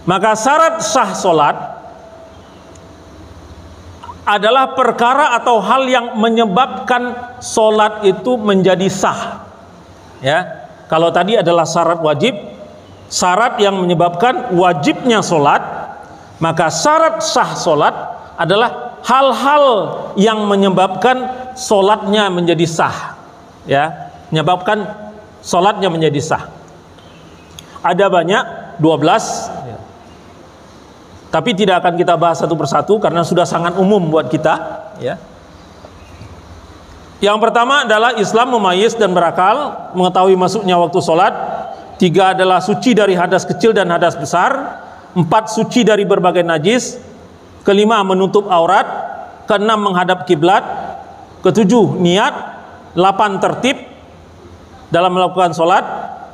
Maka syarat sah solat adalah perkara atau hal yang menyebabkan solat itu menjadi sah. Ya, kalau tadi adalah syarat wajib, syarat yang menyebabkan wajibnya solat, maka syarat sah solat adalah hal-hal yang menyebabkan solatnya menjadi sah. Ya, menyebabkan solatnya menjadi sah. Ada banyak, 12. Tapi tidak akan kita bahas satu persatu karena sudah sangat umum buat kita, ya. Yang pertama adalah Islam memayyiz dan berakal, mengetahui masuknya waktu sholat. 3 adalah suci dari hadas kecil dan hadas besar. 4 suci dari berbagai najis. 5 menutup aurat. 6 menghadap kiblat. 7 niat. 8 tertib dalam melakukan sholat.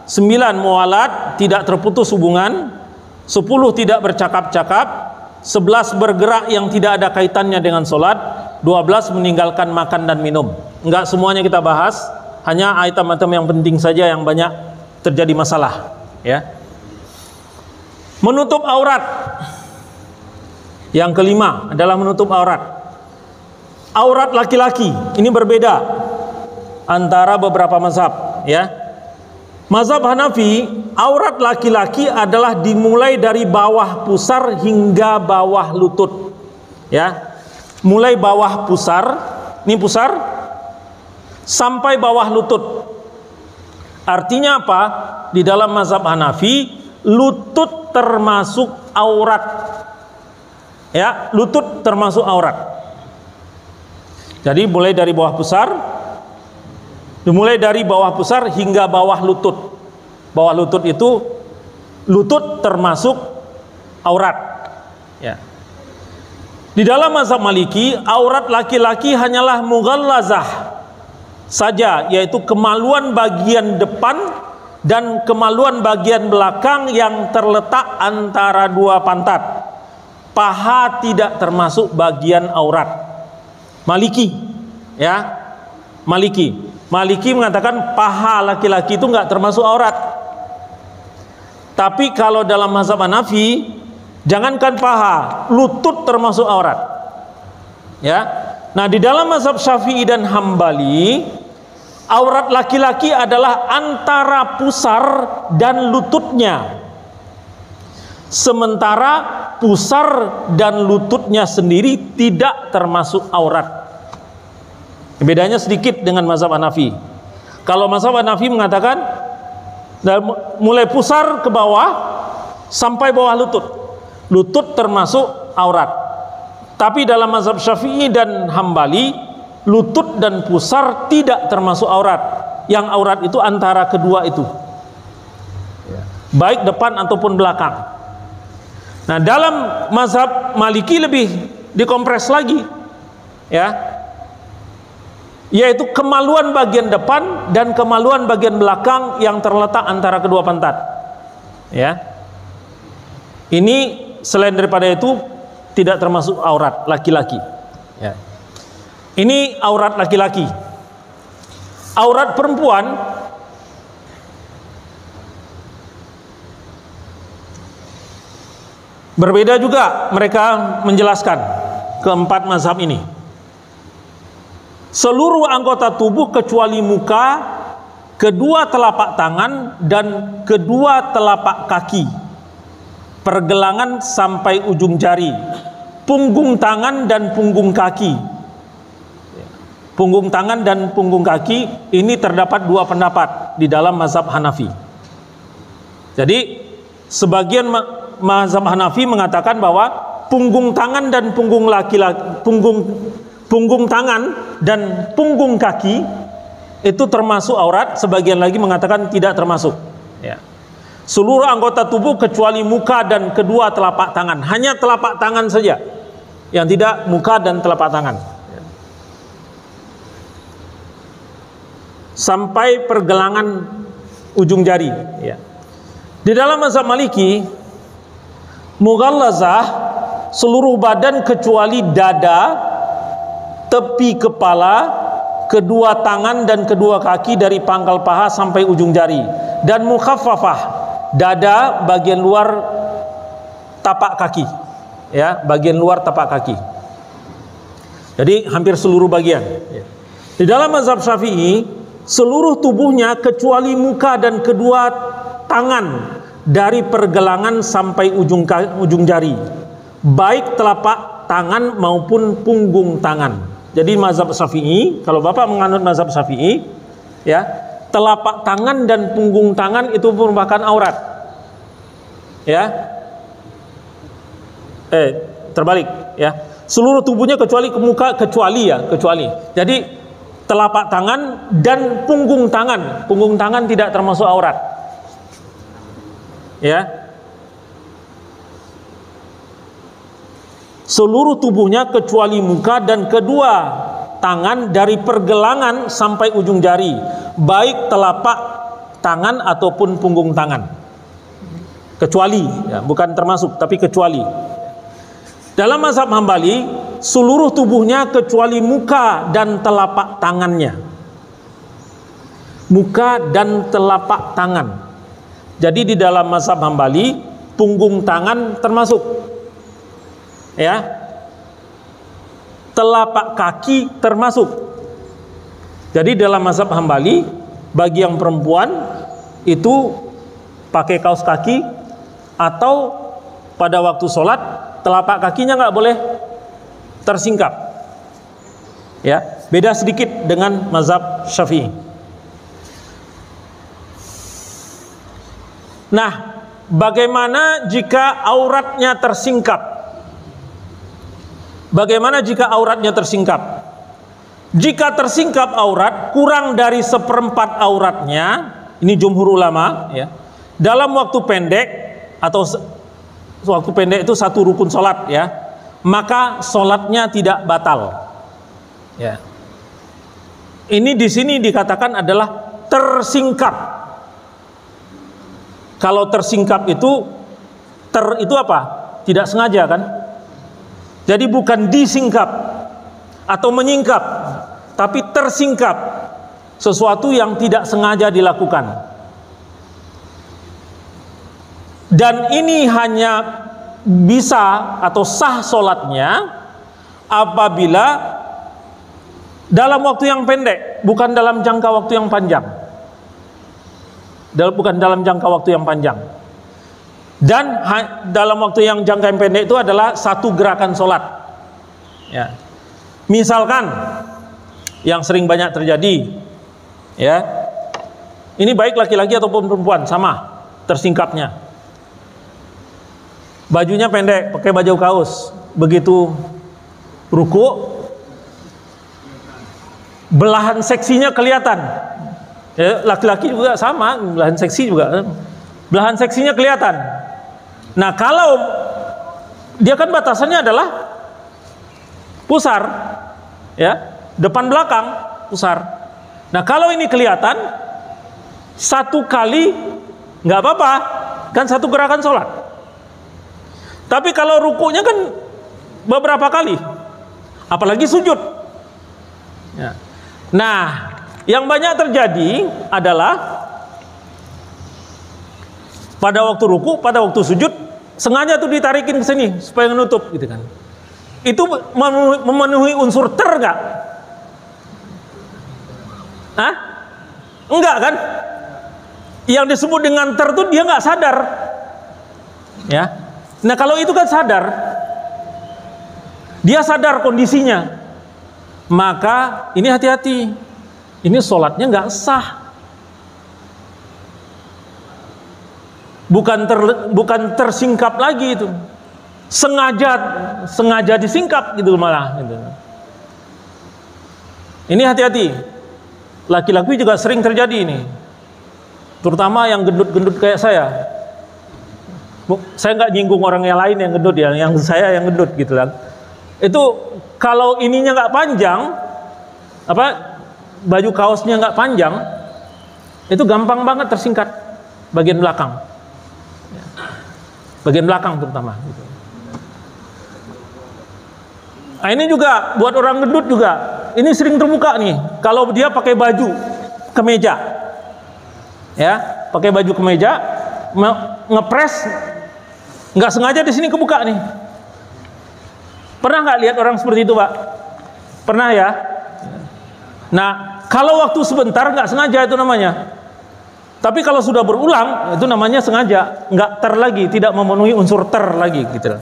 9 mualat, tidak terputus hubungan. 10 tidak bercakap-cakap. 11 bergerak yang tidak ada kaitannya dengan sholat. 12 meninggalkan makan dan minum. Enggak semuanya kita bahas, hanya item-item yang penting saja yang banyak terjadi masalah, ya. Menutup aurat. Yang kelima adalah menutup aurat. Aurat laki-laki ini berbeda antara beberapa mazhab, ya. Mazhab Hanafi, aurat laki-laki adalah dimulai dari bawah pusar hingga bawah lutut. Ya. Mulai bawah pusar, ini pusar sampai bawah lutut. Artinya apa? Di dalam mazhab Hanafi, lutut termasuk aurat. Ya, lutut termasuk aurat. Jadi mulai dari bawah pusar, dimulai dari bawah pusar hingga bawah lutut. Bawah lutut itu, lutut termasuk aurat, ya. Di dalam mazhab Maliki, aurat laki-laki hanyalah mughallazah saja, yaitu kemaluan bagian depan dan kemaluan bagian belakang yang terletak antara dua pantat. Paha tidak termasuk bagian aurat. Maliki, ya. Maliki mengatakan paha laki-laki itu nggak termasuk aurat. Tapi kalau dalam mazhab Hanafi, jangankan paha, lutut termasuk aurat. Ya. Nah, di dalam mazhab Syafi'i dan Hambali, aurat laki-laki adalah antara pusar dan lututnya. Sementara pusar dan lututnya sendiri tidak termasuk aurat. Bedanya sedikit dengan mazhab Hanafi. Kalau mazhab Hanafi mengatakan mulai pusar ke bawah sampai bawah lutut. Lutut termasuk aurat. Tapi dalam mazhab Syafi'i dan Hambali, lutut dan pusar tidak termasuk aurat. Yang aurat itu antara kedua itu, baik depan ataupun belakang. Nah, dalam mazhab Maliki lebih dikompres lagi, ya, yaitu kemaluan bagian depan dan kemaluan bagian belakang yang terletak antara kedua pantat, ya. Ini selain daripada itu tidak termasuk aurat laki-laki, ya. Ini aurat laki-laki. Aurat perempuan berbeda juga, mereka menjelaskan keempat mazhab ini. Seluruh anggota tubuh kecuali muka, kedua telapak tangan dan kedua telapak kaki, pergelangan sampai ujung jari, punggung tangan dan punggung kaki. Punggung tangan dan punggung kaki ini terdapat dua pendapat di dalam mazhab Hanafi. Jadi sebagian mazhab Hanafi mengatakan bahwa punggung tangan dan punggung laki-laki, punggung tangan dan punggung kaki itu termasuk aurat. Sebagian lagi mengatakan tidak termasuk, ya. Seluruh anggota tubuh kecuali muka dan kedua telapak tangan. Hanya telapak tangan saja yang tidak, muka dan telapak tangan, sampai pergelangan ujung jari, ya. Di dalam mazhab Maliki, mughallazah seluruh badan kecuali dada, tepi kepala, kedua tangan dan kedua kaki dari pangkal paha sampai ujung jari, dan mukhaffafah dada, bagian luar tapak kaki, ya, bagian luar tapak kaki. Jadi hampir seluruh bagian. Di dalam mazhab Syafi'i, seluruh tubuhnya kecuali muka dan kedua tangan dari pergelangan sampai ujung jari, baik telapak tangan maupun punggung tangan. Jadi mazhab Syafi'i, kalau Bapak menganut mazhab Syafi'i, ya, telapak tangan dan punggung tangan itu merupakan aurat. Ya. Terbalik, ya. Seluruh tubuhnya kecuali ke muka, kecuali. Jadi telapak tangan dan punggung tangan tidak termasuk aurat. Ya. Seluruh tubuhnya kecuali muka dan kedua tangan dari pergelangan sampai ujung jari, baik telapak tangan ataupun punggung tangan. Kecuali, ya, bukan termasuk tapi kecuali. Dalam mazhab Hambali, seluruh tubuhnya kecuali muka dan telapak tangannya. Muka dan telapak tangan. Jadi di dalam mazhab Hambali, punggung tangan termasuk, ya, telapak kaki termasuk. Jadi dalam mazhab Hambali, bagi yang perempuan itu pakai kaos kaki, atau pada waktu sholat telapak kakinya nggak boleh tersingkap. Ya, beda sedikit dengan mazhab Syafi'i. Nah, bagaimana jika auratnya tersingkap? Bagaimana jika auratnya tersingkap? Jika tersingkap aurat kurang dari seperempat auratnya, ini jumhur ulama, ya, dalam waktu pendek, atau waktu pendek itu satu rukun sholat, ya, maka sholatnya tidak batal. Ya. Ini di sini dikatakan adalah tersingkap. Kalau tersingkap itu itu apa? Tidak sengaja, kan? Jadi bukan disingkap atau menyingkap, tapi tersingkap, sesuatu yang tidak sengaja dilakukan. Dan ini hanya bisa atau sah sholatnya apabila dalam waktu yang pendek, bukan dalam jangka waktu yang panjang. Bukan dalam jangka waktu yang panjang. Dan dalam waktu yang jangka yang pendek itu adalah satu gerakan sholat. Ya. Misalkan yang sering banyak terjadi, ya, ini baik laki-laki ataupun perempuan sama tersingkapnya. Bajunya pendek, pakai baju kaos, begitu ruku, belahan seksinya kelihatan. Ya, laki-laki juga sama, belahan seksi juga, belahan seksinya kelihatan. Nah, kalau dia kan batasannya adalah pusar, ya, depan belakang pusar. Nah, kalau ini kelihatan satu kali nggak apa-apa, kan satu gerakan sholat. Tapi kalau rukunya kan beberapa kali, apalagi sujud. Ya. Nah, yang banyak terjadi adalah pada waktu ruku, pada waktu sujud, sengaja tuh ditarikin ke sini supaya menutup, gitu kan. Itu memenuhi unsur nggak? Hah? Enggak, kan? Yang disebut dengan tuh dia nggak sadar. Ya. Nah, kalau itu kan sadar, dia sadar kondisinya, maka ini hati-hati, ini sholatnya nggak sah, bukan tersingkap lagi itu, sengaja disingkap gitu malah. Gitu. Ini hati-hati, laki-laki juga sering terjadi ini, terutama yang gendut-gendut kayak saya. Saya nggak nyinggung orang yang lain yang gendut, ya, yang saya yang gendut gitu kan. Itu kalau ininya nggak panjang, baju kaosnya nggak panjang, itu gampang banget tersingkat bagian belakang, bagian belakang terutama. Gitu. Nah, ini juga buat orang gendut juga, ini sering terbuka nih. Kalau dia pakai baju kemeja, ya, pakai baju kemeja, ngepres nggak sengaja di sini kebuka nih. Pernah nggak lihat orang seperti itu, Pak? Pernah ya? Nah, kalau waktu sebentar nggak sengaja itu namanya. Tapi kalau sudah berulang itu namanya sengaja, nggak ter lagi, tidak memenuhi unsur ter lagi gitu.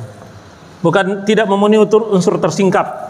Bukan tidak memenuhi unsur tersingkap.